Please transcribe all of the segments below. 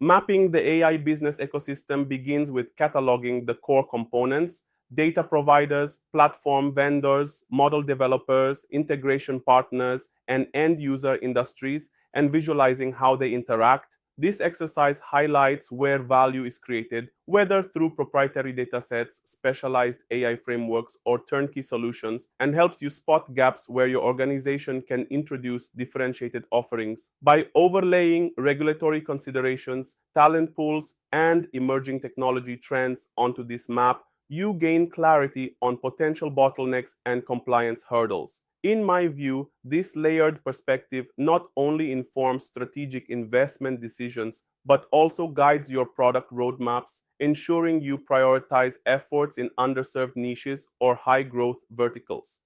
Mapping the AI business ecosystem begins with cataloging the core components, data providers, platform vendors, model developers, integration partners, and end user industries, and visualizing how they interact. This exercise highlights where value is created, whether through proprietary datasets, specialized AI frameworks, or turnkey solutions, and helps you spot gaps where your organization can introduce differentiated offerings. By overlaying regulatory considerations, talent pools, and emerging technology trends onto this map, you gain clarity on potential bottlenecks and compliance hurdles. In my view, this layered perspective not only informs strategic investment decisions, but also guides your product roadmaps, ensuring you prioritize efforts in underserved niches or high growth verticals.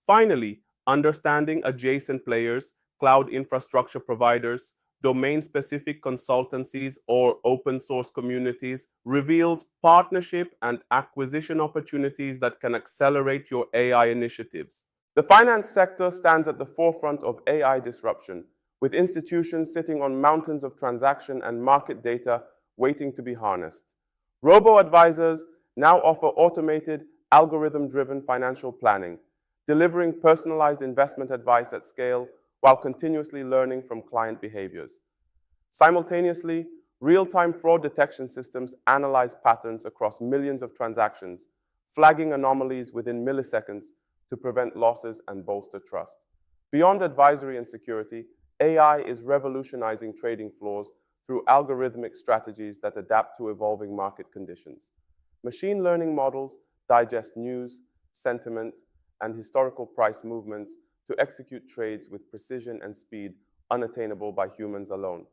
Finally, understanding adjacent players, cloud infrastructure providers, domain specific consultancies, or open source communities reveals partnership and acquisition opportunities that can accelerate your AI initiatives. The finance sector stands at the forefront of AI disruption, with institutions sitting on mountains of transaction and market data waiting to be harnessed. Robo-advisors now offer automated, algorithm-driven financial planning, delivering personalized investment advice at scale while continuously learning from client behaviors. Simultaneously, real-time fraud detection systems analyze patterns across millions of transactions, flagging anomalies within milliseconds to prevent losses and bolster trust. Beyond advisory and security, AI is revolutionizing trading floors through algorithmic strategies that adapt to evolving market conditions. Machine learning models digest news, sentiment, and historical price movements to execute trades with precision and speed unattainable by humans alone.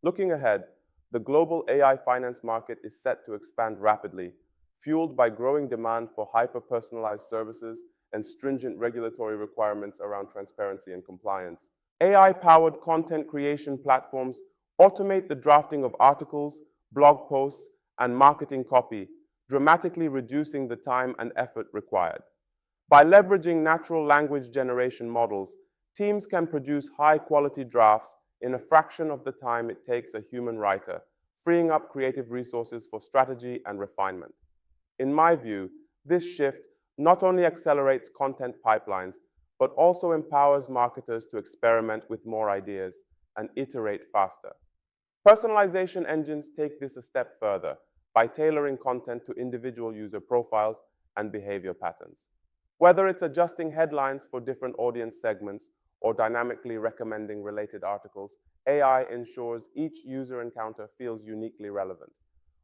Looking ahead, the global AI finance market is set to expand rapidly, fueled by growing demand for hyper-personalized services and stringent regulatory requirements around transparency and compliance. AI-powered content creation platforms automate the drafting of articles, blog posts, and marketing copy, dramatically reducing the time and effort required. By leveraging natural language generation models, teams can produce high-quality drafts in a fraction of the time it takes a human writer, freeing up creative resources for strategy and refinement. In my view, this shift not only accelerates content pipelines, but also empowers marketers to experiment with more ideas and iterate faster. Personalization engines take this a step further by tailoring content to individual user profiles and behavior patterns. Whether it's adjusting headlines for different audience segments or dynamically recommending related articles, AI ensures each user encounter feels uniquely relevant.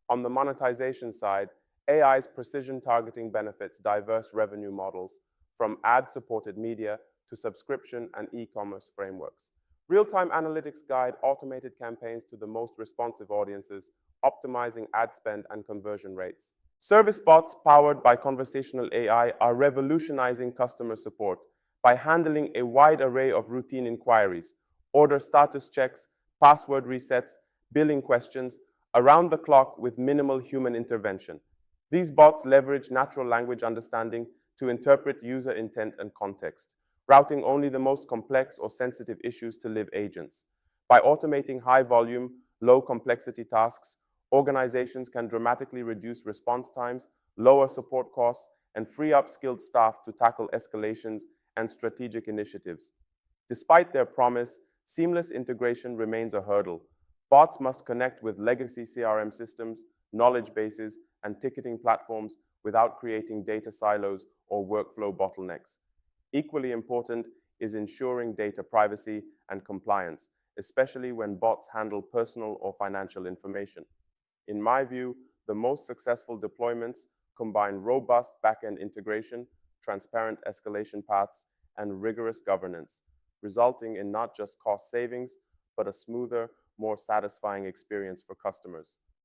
On the monetization side, AI's precision targeting benefits diverse revenue models, from ad-supported media to subscription and e-commerce frameworks. Real-time analytics guide automated campaigns to the most responsive audiences, optimizing ad spend and conversion rates. Service bots powered by conversational AI are revolutionizing customer support by handling a wide array of routine inquiries, order status checks, password resets, billing questions, around the clock with minimal human intervention. These bots leverage natural language understanding to interpret user intent and context, routing only the most complex or sensitive issues to live agents. By automating high-volume, low-complexity tasks, organizations can dramatically reduce response times, lower support costs, and free up skilled staff to tackle escalations and strategic initiatives. Despite their promise, seamless integration remains a hurdle. Bots must connect with legacy CRM systems, knowledge bases, and ticketing platforms without creating data silos or workflow bottlenecks. Equally important is ensuring data privacy and compliance, especially when bots handle personal or financial information. In my view, the most successful deployments combine robust back-end integration, transparent escalation paths, and rigorous governance, resulting in not just cost savings, but a smoother, more satisfying experience for customers.